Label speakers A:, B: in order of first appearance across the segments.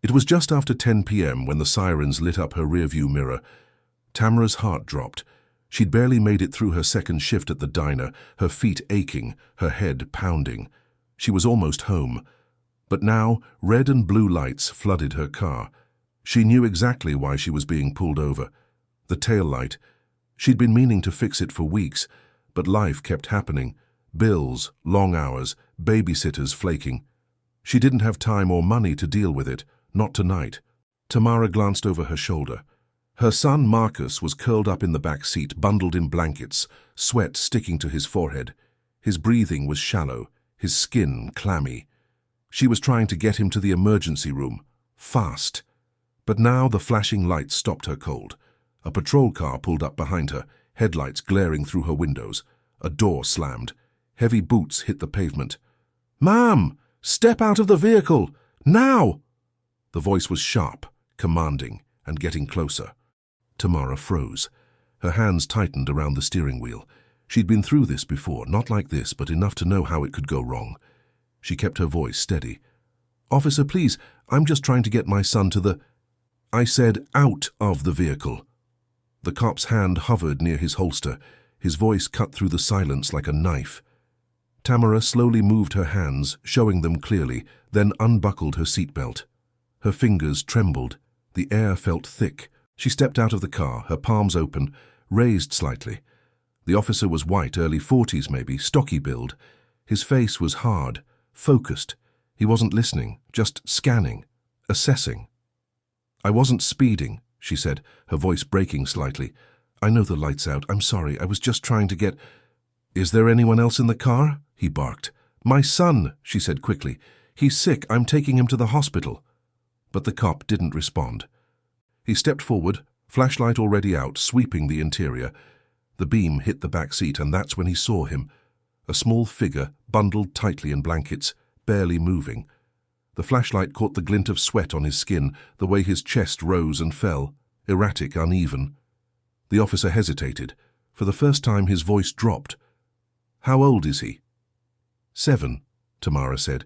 A: It was just after 10 p.m. when the sirens lit up her rearview mirror. Tamara's heart dropped. She'd barely made it through her second shift at the diner, her feet aching, her head pounding. She was almost home. But now, red and blue lights flooded her car. She knew exactly why she was being pulled over. The tail light. She'd been meaning to fix it for weeks, but life kept happening. Bills, long hours, babysitters flaking. She didn't have time or money to deal with it, not tonight. Tamara glanced over her shoulder. Her son Marcus was curled up in the back seat, bundled in blankets, sweat sticking to his forehead. His breathing was shallow, his skin clammy. She was trying to get him to the emergency room, fast. But now the flashing lights stopped her cold. A patrol car pulled up behind her, headlights glaring through her windows. A door slammed. Heavy boots hit the pavement. "Ma'am, step out of the vehicle! Now!" The voice was sharp, commanding, and getting closer. Tamara froze. Her hands tightened around the steering wheel. She'd been through this before, not like this, but enough to know how it could go wrong. She kept her voice steady. "Officer, please, I'm just trying to get my son to the—" "I said out of the vehicle." The cop's hand hovered near his holster. His voice cut through the silence like a knife. Tamara slowly moved her hands, showing them clearly, then unbuckled her seatbelt. Her fingers trembled. The air felt thick. She stepped out of the car, her palms open, raised slightly. The officer was white, early 40s maybe, stocky build. His face was hard, focused. He wasn't listening, just scanning, assessing. "I wasn't speeding," she said, her voice breaking slightly. "I know the light's out. I'm sorry. I was just trying to get—" "Is there anyone else in the car?" he barked. "My son," she said quickly. "He's sick. I'm taking him to the hospital." But the cop didn't respond. He stepped forward, flashlight already out, sweeping the interior. The beam hit the back seat, and that's when he saw him. A small figure, bundled tightly in blankets, barely moving. The flashlight caught the glint of sweat on his skin, the way his chest rose and fell, erratic, uneven. The officer hesitated. For the first time his voice dropped. "How old is he?" "7, Tamara said.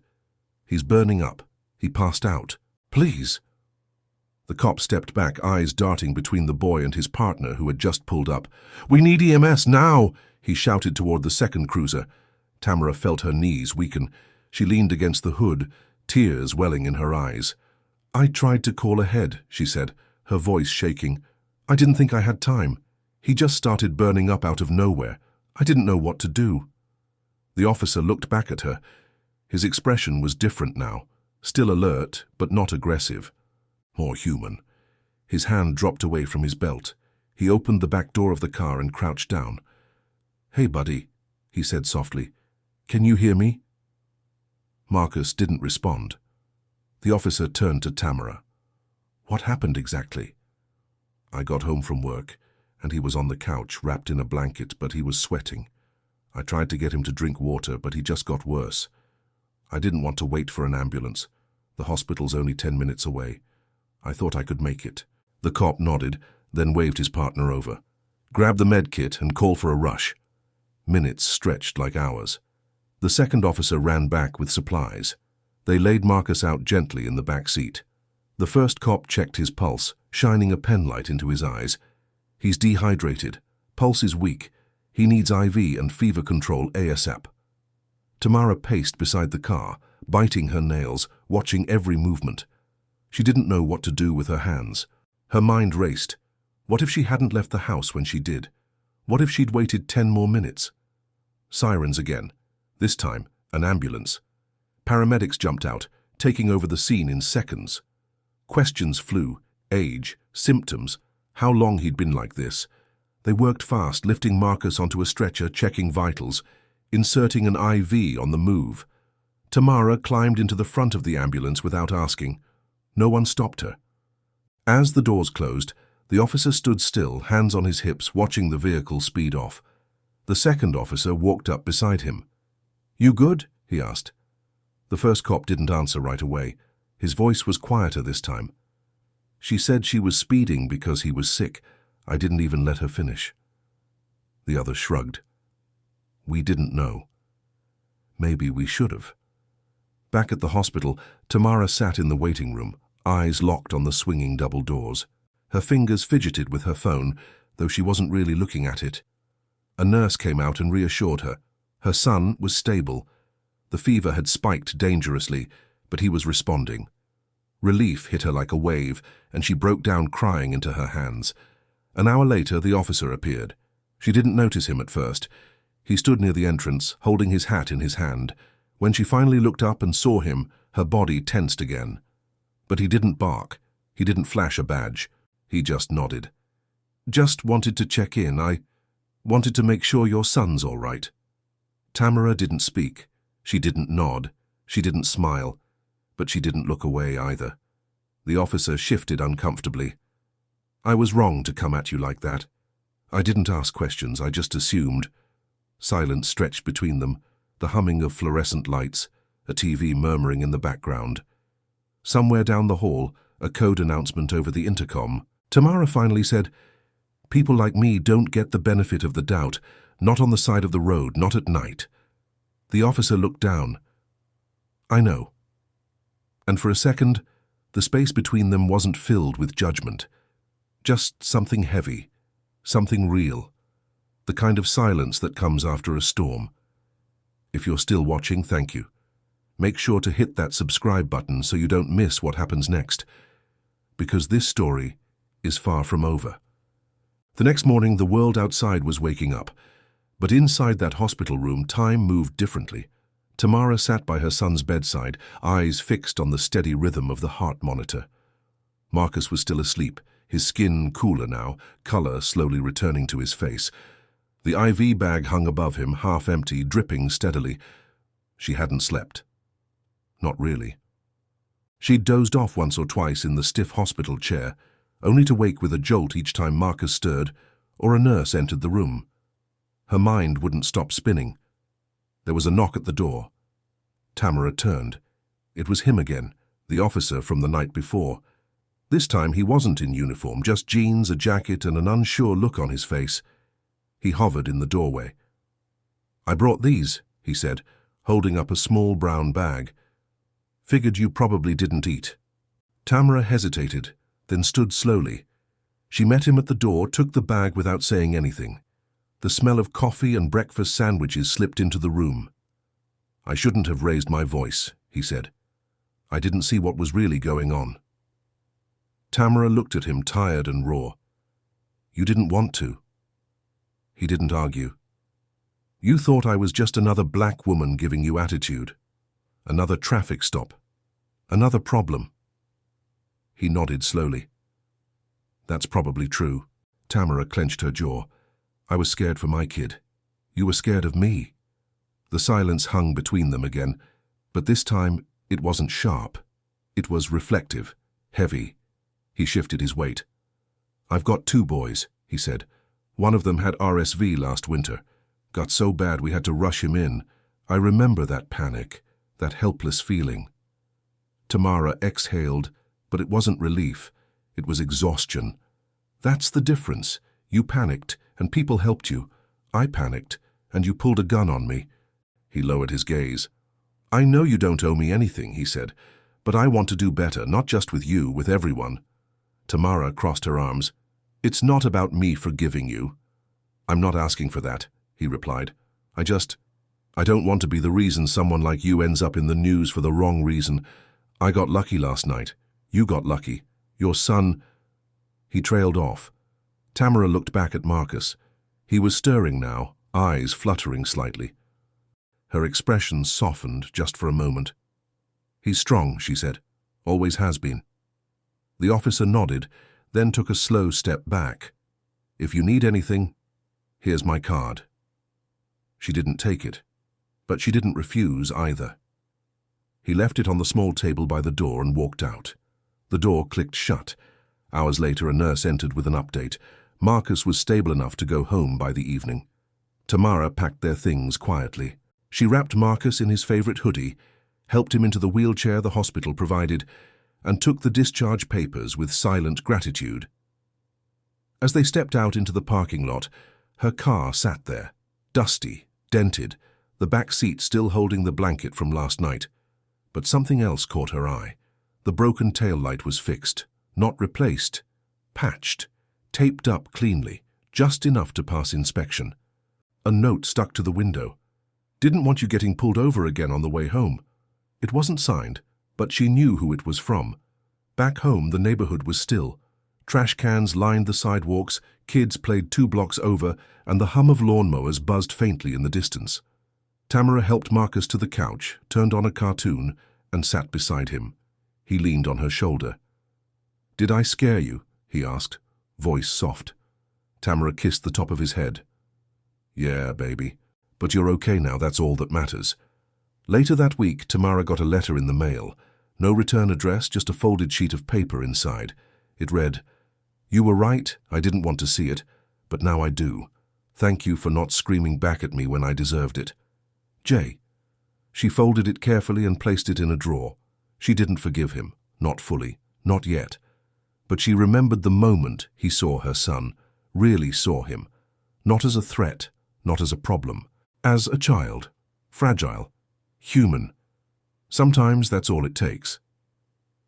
A: "He's burning up. He passed out. Please." The cop stepped back, eyes darting between the boy and his partner who had just pulled up. "We need EMS now!" he shouted toward the second cruiser. Tamara felt her knees weaken. She leaned against the hood, tears welling in her eyes. "I tried to call ahead," she said, her voice shaking. "I didn't think I had time. He just started burning up out of nowhere. I didn't know what to do." The officer looked back at her. His expression was different now, still alert, but not aggressive. More human. His hand dropped away from his belt. He opened the back door of the car and crouched down. "Hey, buddy," he said softly. "Can you hear me?" Marcus didn't respond. The officer turned to Tamara. "What happened exactly?" "I got home from work, and he was on the couch, wrapped in a blanket, but he was sweating. I tried to get him to drink water, but he just got worse. I didn't want to wait for an ambulance. The hospital's only 10 minutes away. I thought I could make it." The cop nodded, then waved his partner over. "Grab the med kit and call for a rush." Minutes stretched like hours. The second officer ran back with supplies. They laid Marcus out gently in the back seat. The first cop checked his pulse, shining a penlight into his eyes. "He's dehydrated. Pulse is weak. He needs IV and fever control ASAP." Tamara paced beside the car, biting her nails, watching every movement. She didn't know what to do with her hands. Her mind raced. What if she hadn't left the house when she did? What if she'd waited 10 more minutes? Sirens again. This time, an ambulance. Paramedics jumped out, taking over the scene in seconds. Questions flew. Age, symptoms, how long he'd been like this. They worked fast, lifting Marcus onto a stretcher, checking vitals, inserting an IV on the move. Tamara climbed into the front of the ambulance without asking. No one stopped her. As the doors closed, the officer stood still, hands on his hips, watching the vehicle speed off. The second officer walked up beside him. "You good?" he asked. The first cop didn't answer right away. His voice was quieter this time. "She said she was speeding because he was sick. I didn't even let her finish." The other shrugged. "We didn't know. Maybe we should have." Back at the hospital, Tamara sat in the waiting room, eyes locked on the swinging double doors. Her fingers fidgeted with her phone, though she wasn't really looking at it. A nurse came out and reassured her. Her son was stable. The fever had spiked dangerously, but he was responding. Relief hit her like a wave, and she broke down crying into her hands. An hour later, the officer appeared. She didn't notice him at first. He stood near the entrance, holding his hat in his hand. When she finally looked up and saw him, her body tensed again. But he didn't bark. He didn't flash a badge. He just nodded. "Just wanted to check in. I wanted to make sure your son's all right." Tamara didn't speak. She didn't nod. She didn't smile. But she didn't look away either. The officer shifted uncomfortably. "I was wrong to come at you like that. I didn't ask questions, I just assumed." Silence stretched between them, the humming of fluorescent lights, a TV murmuring in the background. Somewhere down the hall, a code announcement over the intercom. Tamara finally said, "People like me don't get the benefit of the doubt, not on the side of the road, not at night." The officer looked down. "I know." And for a second, the space between them wasn't filled with judgment. Just something heavy, something real. The kind of silence that comes after a storm. If you're still watching, thank you. Make sure to hit that subscribe button so you don't miss what happens next. Because this story is far from over. The next morning, the world outside was waking up. But inside that hospital room, time moved differently. Tamara sat by her son's bedside, eyes fixed on the steady rhythm of the heart monitor. Marcus was still asleep, his skin cooler now, color slowly returning to his face. The IV bag hung above him, half empty, dripping steadily. She hadn't slept. Not really. She'd dozed off once or twice in the stiff hospital chair, only to wake with a jolt each time Marcus stirred or a nurse entered the room. Her mind wouldn't stop spinning. There was a knock at the door. Tamara turned. It was him again, the officer from the night before. This time he wasn't in uniform, just jeans, a jacket, and an unsure look on his face. He hovered in the doorway. "I brought these," he said, holding up a small brown bag. "Figured you probably didn't eat." Tamara hesitated, then stood slowly. She met him at the door, took the bag without saying anything. The smell of coffee and breakfast sandwiches slipped into the room. "I shouldn't have raised my voice," he said. "I didn't see what was really going on." Tamara looked at him, tired and raw. "You didn't want to." He didn't argue. "You thought I was just another black woman giving you attitude. Another traffic stop. Another problem." He nodded slowly. "That's probably true." Tamara clenched her jaw. "I was scared for my kid. You were scared of me." The silence hung between them again, but this time it wasn't sharp. It was reflective, heavy. He shifted his weight. "I've got 2 boys," he said. "One of them had RSV last winter. Got so bad we had to rush him in. I remember that panic, that helpless feeling." Tamara exhaled, but it wasn't relief. It was exhaustion. "That's the difference. You panicked, and people helped you. I panicked, and you pulled a gun on me." He lowered his gaze. "I know you don't owe me anything," he said, "but I want to do better, not just with you, with everyone." Tamara crossed her arms. "It's not about me forgiving you." "I'm not asking for that," he replied. I don't want to be the reason someone like you ends up in the news for the wrong reason. I got lucky last night. You got lucky. Your son—" He trailed off. Tamara looked back at Marcus. He was stirring now, eyes fluttering slightly. Her expression softened just for a moment. "He's strong," she said. "Always has been." The officer nodded, then took a slow step back. "If you need anything, here's my card." She didn't take it, but she didn't refuse either. He left it on the small table by the door and walked out. The door clicked shut. Hours later, a nurse entered with an update. Marcus was stable enough to go home by the evening. Tamara packed their things quietly. She wrapped Marcus in his favorite hoodie, helped him into the wheelchair the hospital provided, and took the discharge papers with silent gratitude. As they stepped out into the parking lot, her car sat there, dusty, dented, the back seat still holding the blanket from last night. But something else caught her eye. The broken tail light was fixed, not replaced, patched, taped up cleanly, just enough to pass inspection. A note stuck to the window. Didn't want you getting pulled over again on the way home. It wasn't signed, but she knew who it was from. Back home, the neighborhood was still. Trash cans lined the sidewalks, kids played 2 blocks over, and the hum of lawnmowers buzzed faintly in the distance. Tamara helped Marcus to the couch, turned on a cartoon, and sat beside him. He leaned on her shoulder. "Did I scare you?" he asked, voice soft. Tamara kissed the top of his head. "Yeah, baby. But you're okay now, that's all that matters." Later that week, Tamara got a letter in the mail. No return address, just a folded sheet of paper inside. It read, "You were right, I didn't want to see it, but now I do. Thank you for not screaming back at me when I deserved it. Jay." She folded it carefully and placed it in a drawer. She didn't forgive him, not fully, not yet. But she remembered the moment he saw her son, really saw him. Not as a threat, not as a problem. As a child. Fragile. Human. Sometimes that's all it takes.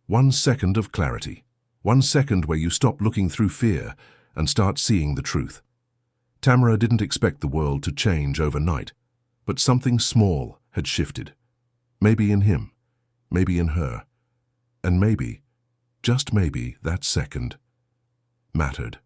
A: 1 second of clarity. 1 second where you stop looking through fear and start seeing the truth. Tamara didn't expect the world to change overnight, but something small had shifted. Maybe in him, maybe in her, and maybe, just maybe, that second mattered.